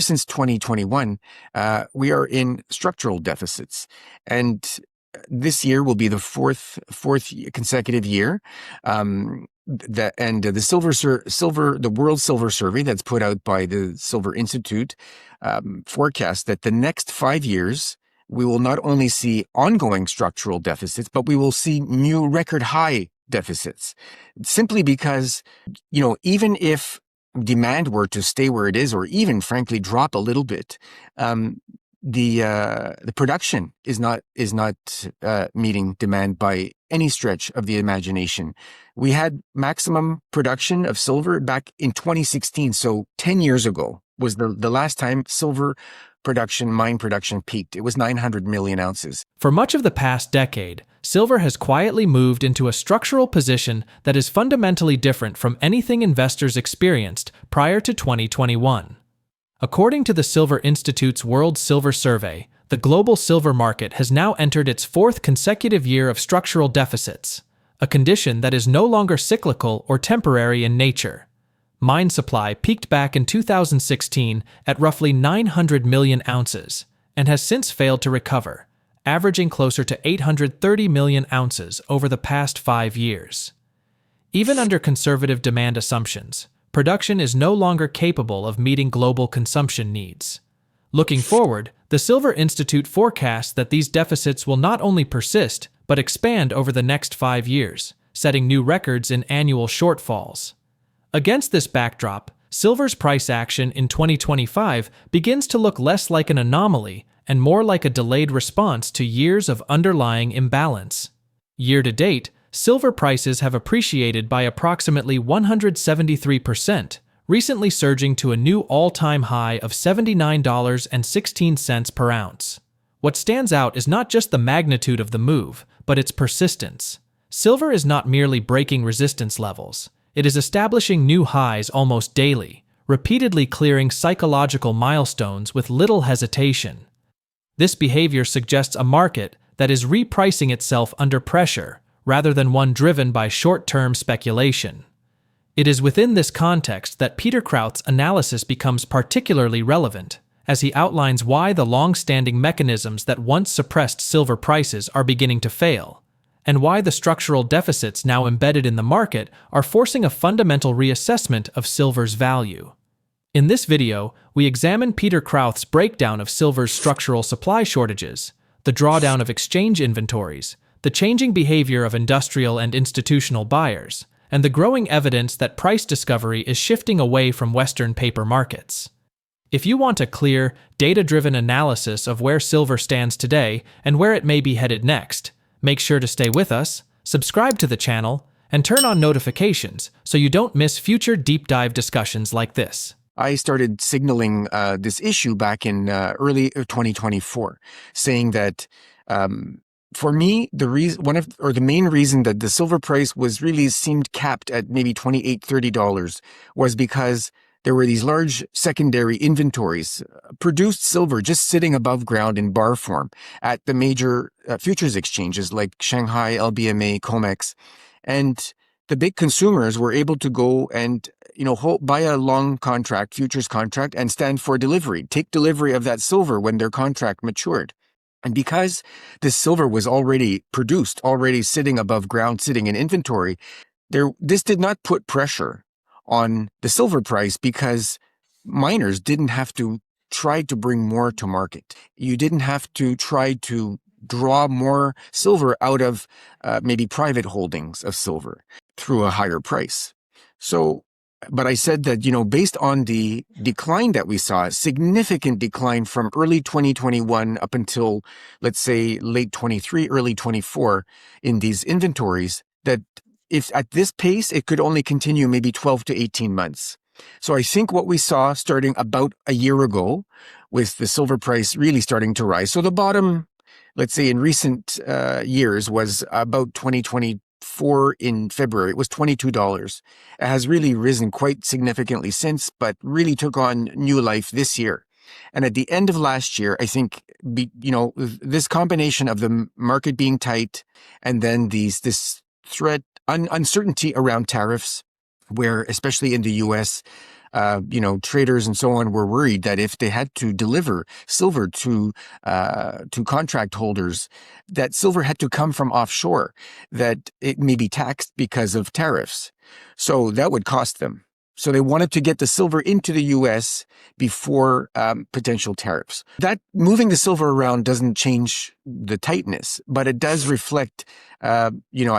since 2021, we are in structural deficits. And this year will be the fourth consecutive year. The World Silver Survey that's put out by the Silver Institute forecasts that the next 5 years, we will not only see ongoing structural deficits, but we will see new record high deficits. Simply because, even if demand were to stay where it is, or even frankly drop a little bit, the production is not meeting demand by any stretch of the imagination. We had maximum production of silver back in 2016, so 10 years ago was the last time silver mine production peaked. It was 900 million ounces. For much of the past decade, silver has quietly moved into a structural position that is fundamentally different from anything investors experienced prior to 2021. According to the Silver Institute's World Silver Survey, the global silver market has now entered its fourth consecutive year of structural deficits, a condition that is no longer cyclical or temporary in nature. Mine supply peaked back in 2016 at roughly 900 million ounces and has since failed to recover, averaging closer to 830 million ounces over the past 5 years. Even under conservative demand assumptions, production is no longer capable of meeting global consumption needs. Looking forward, the Silver Institute forecasts that these deficits will not only persist, but expand over the next 5 years, setting new records in annual shortfalls. Against this backdrop, silver's price action in 2025 begins to look less like an anomaly and more like a delayed response to years of underlying imbalance. Year to date, silver prices have appreciated by approximately 173%, recently surging to a new all-time high of $79.16 per ounce. What stands out is not just the magnitude of the move, but its persistence. Silver is not merely breaking resistance levels. It is establishing new highs almost daily, repeatedly clearing psychological milestones with little hesitation. This behavior suggests a market that is repricing itself under pressure, rather than one driven by short-term speculation. It is within this context that Peter Krauth's analysis becomes particularly relevant, as he outlines why the long-standing mechanisms that once suppressed silver prices are beginning to fail, and why the structural deficits now embedded in the market are forcing a fundamental reassessment of silver's value. In this video, we examine Peter Krauth's breakdown of silver's structural supply shortages, the drawdown of exchange inventories, the changing behavior of industrial and institutional buyers, and the growing evidence that price discovery is shifting away from Western paper markets. If you want a clear, data-driven analysis of where silver stands today and where it may be headed next, make sure to stay with us, subscribe to the channel, and turn on notifications so you don't miss future deep dive discussions like this. I started signaling this issue back in early 2024, saying that for me, the main reason that the silver price seemed capped at maybe $28, $30 was because there were these large secondary inventories, produced silver just sitting above ground in bar form at the major futures exchanges like Shanghai, LBMA, COMEX. And the big consumers were able to go and, buy a long contract, futures contract, and stand for delivery, take delivery of that silver when their contract matured. And because this silver was already produced, already sitting above ground, sitting in inventory, this did not put pressure on the silver price because miners didn't have to try to bring more to market. You didn't have to try to draw more silver out of maybe private holdings of silver through a higher price. But I said that, based on the decline that we saw, a significant decline from early 2021 up until, let's say, late 23, early 24 in these inventories, that if at this pace, it could only continue maybe 12 to 18 months. So I think what we saw starting about a year ago with the silver price really starting to rise. So the bottom, let's say in recent years, was about 2024 in February. It was $22. It has really risen quite significantly since, but really took on new life this year. And at the end of last year, I think, this combination of the market being tight and then this threat, uncertainty around tariffs, where especially in the US, traders and so on were worried that if they had to deliver silver to contract holders, that silver had to come from offshore, that it may be taxed because of tariffs. So that would cost them. So they wanted to get the silver into the U.S. before potential tariffs. That moving the silver around doesn't change the tightness, but it does reflect, I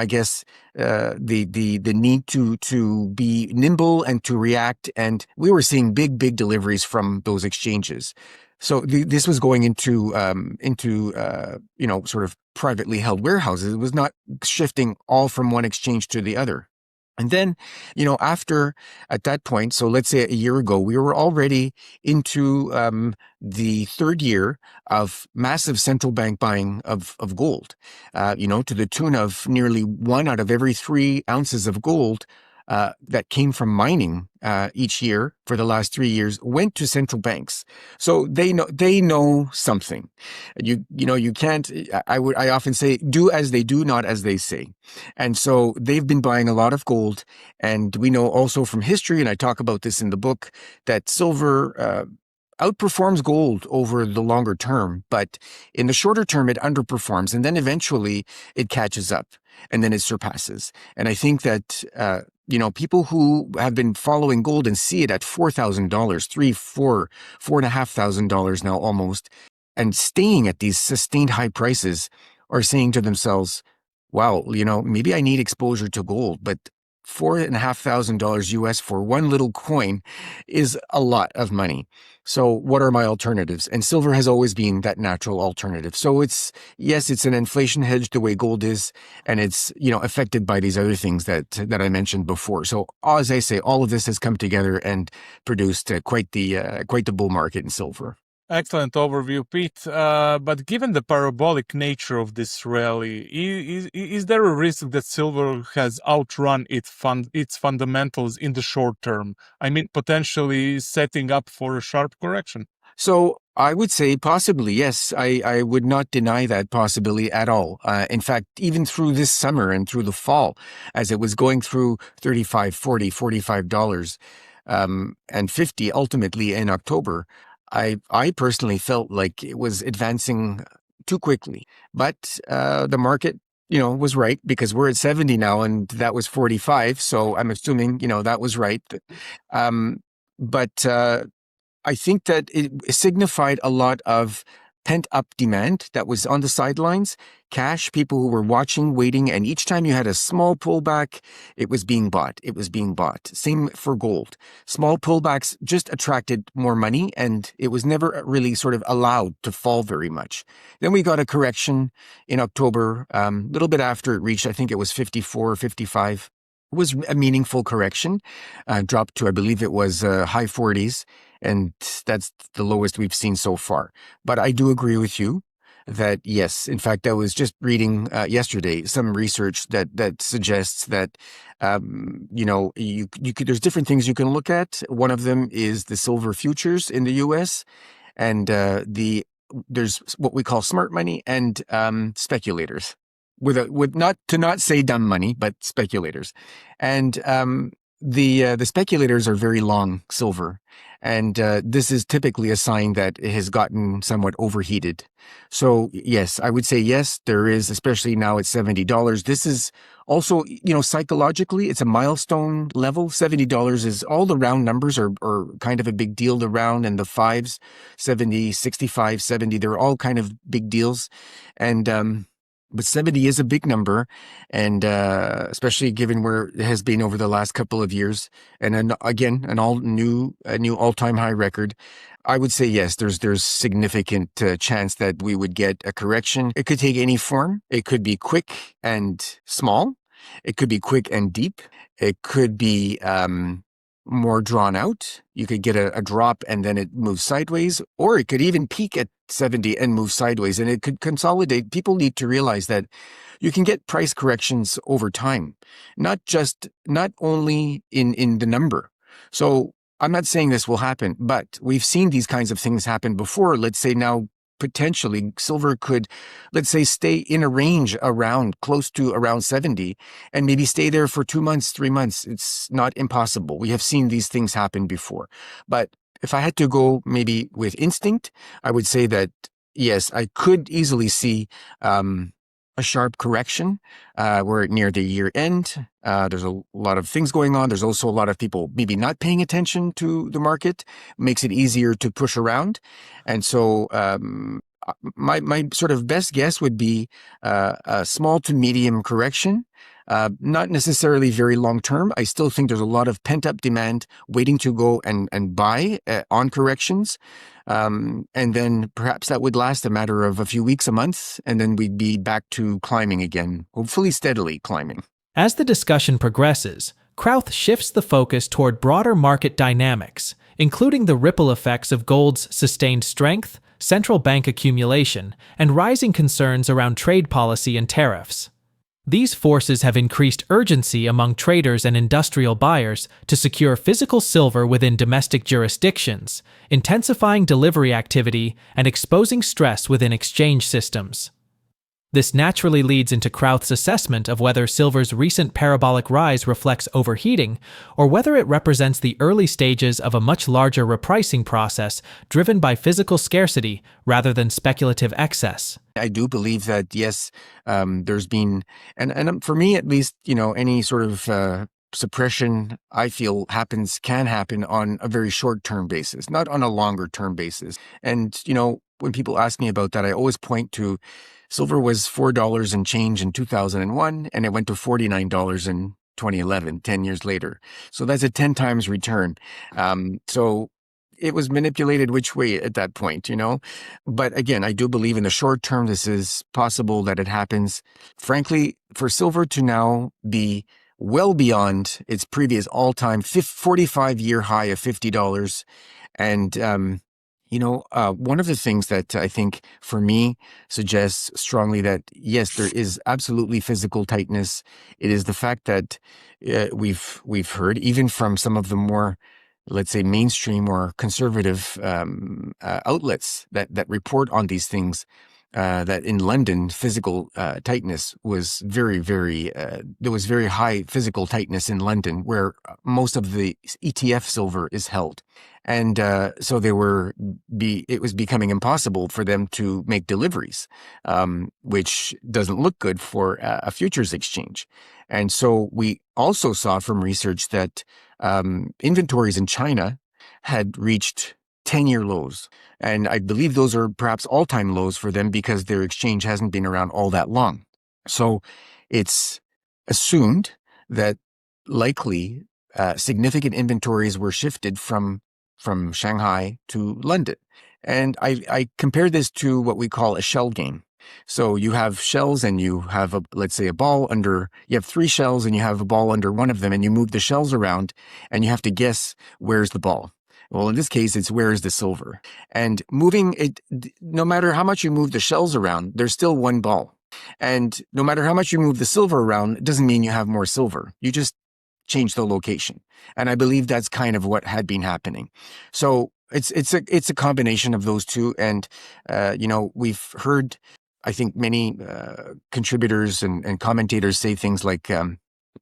guess, the need to be nimble and to react. And we were seeing big deliveries from those exchanges. So this was going into sort of privately held warehouses. It was not shifting all from one exchange to the other. And then, at that point, so let's say a year ago, we were already into the third year of massive central bank buying of gold, to the tune of nearly 1 out of every 3 ounces of gold that came from mining each year for the last 3 years went to central banks. So they know something. You can't. I often say, do as they do, not as they say. And so they've been buying a lot of gold, and we know also from history, and I talk about this in the book, that silver outperforms gold over the longer term, but in the shorter term, it underperforms, and then eventually it catches up, and then it surpasses. And I think that people who have been following gold and see it at $4,000, $4,500 now almost, and staying at these sustained high prices, are saying to themselves, wow, maybe I need exposure to gold, but $4,500 US for one little coin is a lot of money. So what are my alternatives? And silver has always been that natural alternative. So it's an inflation hedge the way gold is, and it's, affected by these other things that I mentioned before. So as I say, all of this has come together and produced quite the bull market in silver. Excellent overview, Pete. But given the parabolic nature of this rally, is there a risk that silver has outrun its fundamentals in the short term? I mean, potentially setting up for a sharp correction? So I would say possibly, yes. I would not deny that possibility at all. In fact, even through this summer and through the fall, as it was going through $35, $40, $45, and $50 ultimately in October, I personally felt like it was advancing too quickly. But the market, was right, because we're at 70 now and that was 45. So I'm assuming, that was right. But I think that it signified a lot of pent-up demand that was on the sidelines, cash, people who were watching, waiting, and each time you had a small pullback, it was being bought. It was being bought. Same for gold. Small pullbacks just attracted more money, and it was never really sort of allowed to fall very much. Then we got a correction in October, a little bit after it reached, I think it was 54, 55. It was a meaningful correction, dropped to, I believe it was high 40s. And that's the lowest we've seen so far. But I do agree with you that, yes, in fact, I was just reading yesterday some research that suggests that, there's different things you can look at. One of them is the silver futures in the U.S. and there's what we call smart money and speculators. With not say dumb money, but speculators. And the speculators are very long silver, and this is typically a sign that it has gotten somewhat overheated. So yes, I would say yes, there is, especially now at $70. This is also, psychologically, it's a milestone level. $70 is, all the round numbers are kind of a big deal. The round and the fives, 70, 65, 70, they're all kind of big deals. And but 70 is a big number, and especially given where it has been over the last couple of years, and then again, a new all-time high record. I would say yes, there's significant chance that we would get a correction. It could take any form. It could be quick and small. It could be quick and deep. It could be more drawn out. You could get a drop and then it moves sideways, or it could even peak at 70 and move sideways, and it could consolidate. People need to realize that you can get price corrections over time, not only in the number. So I'm not saying this will happen, but we've seen these kinds of things happen before. Let's say now potentially silver could, let's say, stay in a range around close to around 70 and maybe stay there for 2 months, 3 months. It's not impossible. We have seen these things happen before. But if I had to go maybe with instinct, I would say that, yes, I could easily see a sharp correction. We're near the year end. There's a lot of things going on. There's also a lot of people maybe not paying attention to the market. Makes it easier to push around. And so my sort of best guess would be a small to medium correction. Not necessarily very long term. I still think there's a lot of pent up demand waiting to go and buy on corrections. And then perhaps that would last a matter of a few weeks, a month, and then we'd be back to climbing again, hopefully steadily climbing. As the discussion progresses, Krauth shifts the focus toward broader market dynamics, including the ripple effects of gold's sustained strength, central bank accumulation, and rising concerns around trade policy and tariffs. These forces have increased urgency among traders and industrial buyers to secure physical silver within domestic jurisdictions, intensifying delivery activity and exposing stress within exchange systems. This naturally leads into Krauth's assessment of whether silver's recent parabolic rise reflects overheating or whether it represents the early stages of a much larger repricing process driven by physical scarcity rather than speculative excess. I do believe that, yes, there's been, and for me at least, any sort of suppression I feel can happen on a very short-term basis, not on a longer-term basis. And, when people ask me about that, I always point to silver was $4 and change in 2001, and it went to $49 in 2011, 10 years later. So that's a 10 times return. So it was manipulated which way at that point, But again, I do believe in the short term, this is possible that it happens. Frankly, for silver to now be well beyond its previous all-time 45-year high of $50, and one of the things that I think for me suggests strongly that, yes, there is absolutely physical tightness. It is the fact that we've heard, even from some of the more, let's say, mainstream or conservative outlets that report on these things, that in London, physical tightness was very, very, there was very high physical tightness in London, where most of the ETF silver is held. And so it was becoming impossible for them to make deliveries, which doesn't look good for a futures exchange. And so we also saw from research that inventories in China had reached 10-year lows. And I believe those are perhaps all-time lows for them because their exchange hasn't been around all that long. So it's assumed that likely significant inventories were shifted from Shanghai to London. And I compare this to what we call a shell game. So you have shells and you have, let's say, you have 3 shells and you have a ball under one of them, and you move the shells around and you have to guess where's the ball. Well, in this case, it's where is the silver? And moving it, no matter how much you move the shells around, there's still one ball. And no matter how much you move the silver around, it doesn't mean you have more silver. You just change the location. And I believe that's kind of what had been happening. So it's a combination of those two. And, we've heard, I think, many contributors and commentators say things like,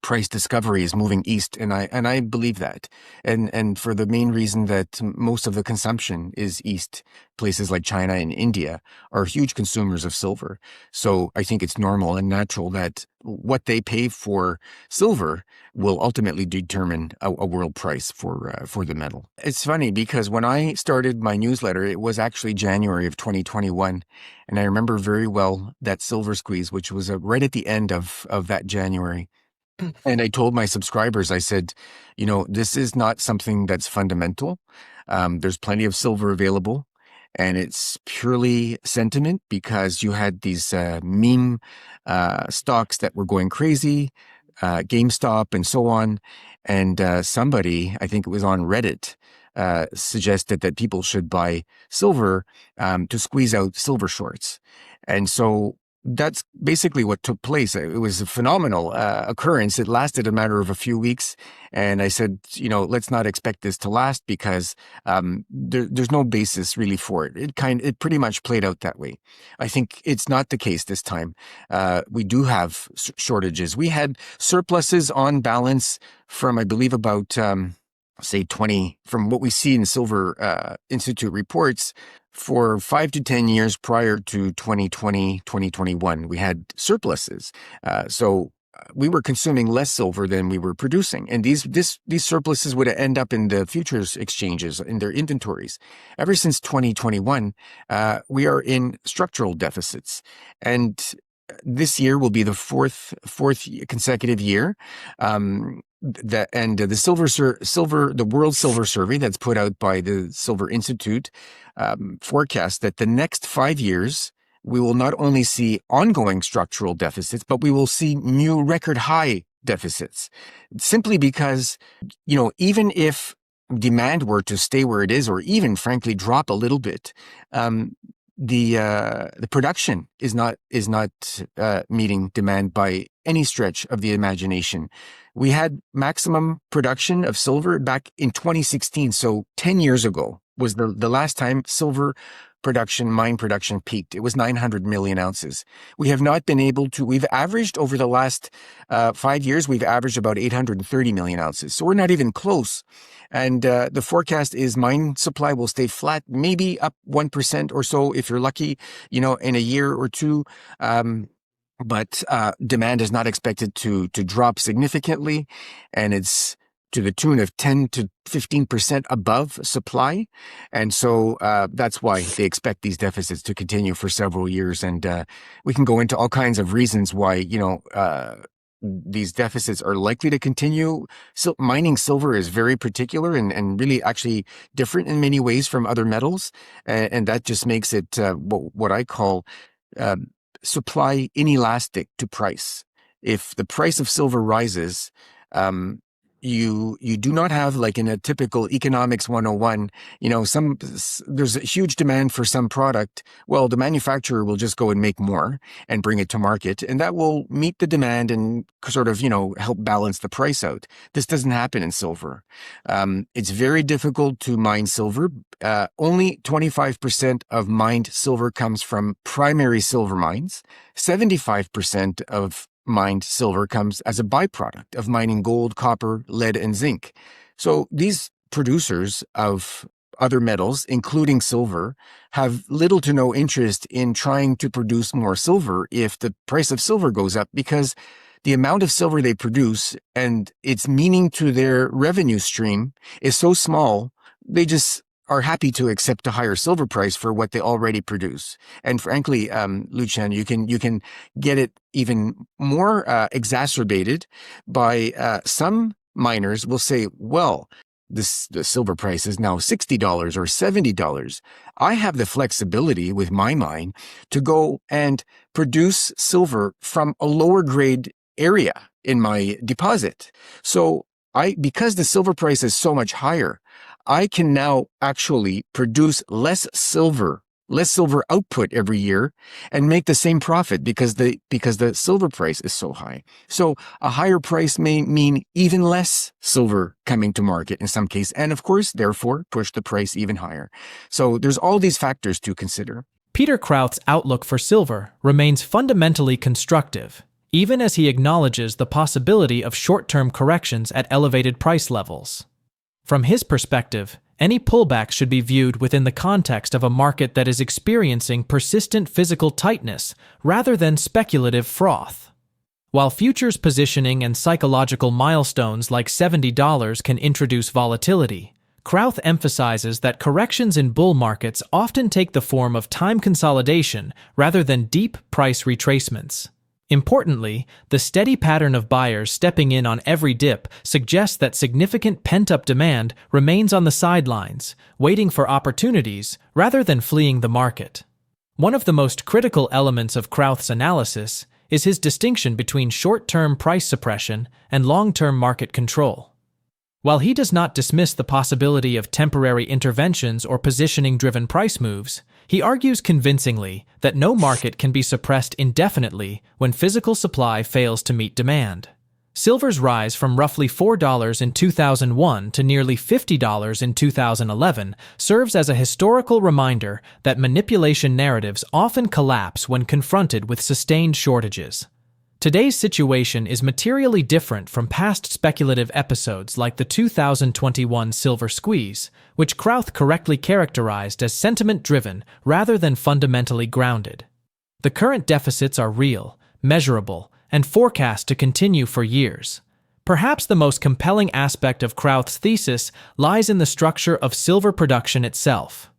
price discovery is moving east, and I believe that, and for the main reason that most of the consumption is east. Places like China and India are huge consumers of silver, so I think it's normal and natural that what they pay for silver will ultimately determine a world price for the metal. It's funny because when I started my newsletter, it was actually January of 2021, and I remember very well that silver squeeze, which was right at the end of that January. And I told my subscribers, I said, this is not something that's fundamental. There's plenty of silver available, and it's purely sentiment because you had these meme stocks that were going crazy, GameStop and so on. And somebody, I think it was on Reddit, suggested that people should buy silver to squeeze out silver shorts. And so that's basically what took place. It was a phenomenal occurrence. It lasted a matter of a few weeks. And I said, let's not expect this to last because there's no basis really for it. It pretty much played out that way. I think it's not the case this time. We do have shortages. We had surpluses on balance from, I believe, about say 20, from what we see in Silver Institute reports, for 5 to 10 years prior to 2020, 2021, we had surpluses. So we were consuming less silver than we were producing. And these surpluses would end up in the futures exchanges, in their inventories. Ever since 2021, we are in structural deficits. And this year will be the fourth consecutive year. The World Silver Survey that's put out by the Silver Institute forecasts that the next 5 years we will not only see ongoing structural deficits, but we will see new record high deficits. Simply because, even if demand were to stay where it is, or even frankly drop a little bit, the production is not meeting demand by any stretch of the imagination. We had maximum production of silver back in 2016, so 10 years ago was the last time silver mine production peaked. It was 900 million ounces. We have not been able to, we've averaged over the last 5 years, we've averaged about 830 million ounces. So we're not even close. And the forecast is mine supply will stay flat, maybe up 1% or so if you're lucky, in a year or two. But demand is not expected to drop significantly, and it's to the tune of 10 to 15% above supply. And so that's why they expect these deficits to continue for several years. And we can go into all kinds of reasons why, these deficits are likely to continue. So mining silver is very particular and really actually different in many ways from other metals. And that just makes it what I call supply inelastic to price. If the price of silver rises, you do not have, like in a typical economics 101, there's a huge demand for some product. Well, the manufacturer will just go and make more and bring it to market, and that will meet the demand and sort of, help balance the price out. This doesn't happen in silver. It's very difficult to mine silver. Only 25% of mined silver comes from primary silver mines. 75% of mined silver comes as a byproduct of mining gold, copper, lead, and zinc. So these producers of other metals, including silver, have little to no interest in trying to produce more silver if the price of silver goes up, because the amount of silver they produce and its meaning to their revenue stream is so small, they just are happy to accept a higher silver price for what they already produce. And frankly, Lucien, you can get it even more exacerbated by some miners will say, well, the silver price is now $60 or $70. I have the flexibility with my mine to go and produce silver from a lower grade area in my deposit. So because the silver price is so much higher, I can now actually produce less silver output every year and make the same profit because the silver price is so high. So a higher price may mean even less silver coming to market in some case, and of course, therefore, push the price even higher. So there's all these factors to consider. Peter Krauth's outlook for silver remains fundamentally constructive, even as he acknowledges the possibility of short-term corrections at elevated price levels. From his perspective, any pullback should be viewed within the context of a market that is experiencing persistent physical tightness rather than speculative froth. While futures positioning and psychological milestones like $70 can introduce volatility, Krauth emphasizes that corrections in bull markets often take the form of time consolidation rather than deep price retracements. Importantly, the steady pattern of buyers stepping in on every dip suggests that significant pent-up demand remains on the sidelines, waiting for opportunities rather than fleeing the market. One of the most critical elements of Krauth's analysis is his distinction between short-term price suppression and long-term market control. While he does not dismiss the possibility of temporary interventions or positioning-driven price moves, he argues convincingly that no market can be suppressed indefinitely when physical supply fails to meet demand. Silver's rise from roughly $4 in 2001 to nearly $50 in 2011 serves as a historical reminder that manipulation narratives often collapse when confronted with sustained shortages. Today's situation is materially different from past speculative episodes like the 2021 silver squeeze, which Krauth correctly characterized as sentiment-driven rather than fundamentally grounded. The current deficits are real, measurable, and forecast to continue for years. Perhaps the most compelling aspect of Krauth's thesis lies in the structure of silver production itself.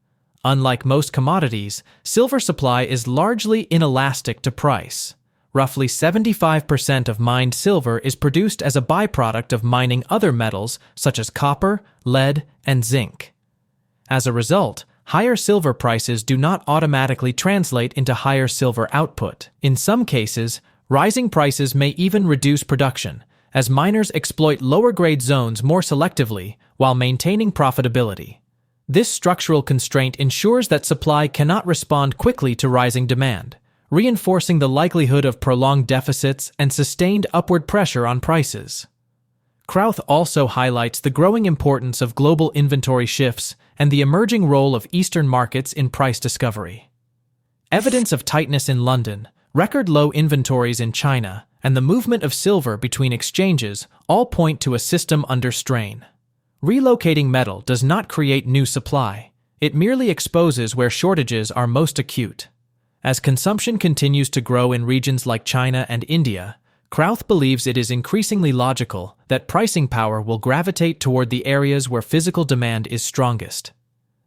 Unlike most commodities, silver supply is largely inelastic to price. Roughly 75% of mined silver is produced as a byproduct of mining other metals such as copper, lead, and zinc. As a result, higher silver prices do not automatically translate into higher silver output. In some cases, rising prices may even reduce production, as miners exploit lower-grade zones more selectively while maintaining profitability. This structural constraint ensures that supply cannot respond quickly to rising demand, reinforcing the likelihood of prolonged deficits and sustained upward pressure on prices. Krauth also highlights the growing importance of global inventory shifts and the emerging role of Eastern markets in price discovery. Evidence of tightness in London, record low inventories in China, and the movement of silver between exchanges all point to a system under strain. Relocating metal does not create new supply. It merely exposes where shortages are most acute. As consumption continues to grow in regions like China and India, Krauth believes it is increasingly logical that pricing power will gravitate toward the areas where physical demand is strongest.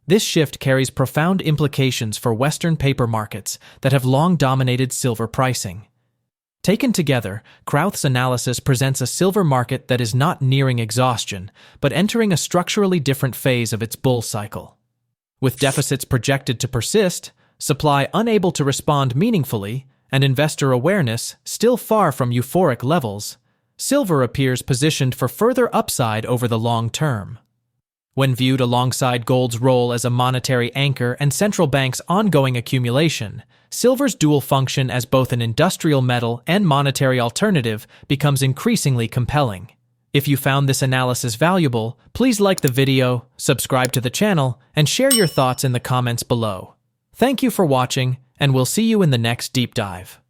This shift carries profound implications for Western paper markets that have long dominated silver pricing. Taken together, Krauth's analysis presents a silver market that is not nearing exhaustion, but entering a structurally different phase of its bull cycle. With deficits projected to persist, supply unable to respond meaningfully, and investor awareness still far from euphoric levels, silver appears positioned for further upside over the long term. When viewed alongside gold's role as a monetary anchor and central banks' ongoing accumulation, silver's dual function as both an industrial metal and monetary alternative becomes increasingly compelling. If you found this analysis valuable, please like the video, subscribe to the channel, and share your thoughts in the comments below. Thank you for watching, and we'll see you in the next deep dive.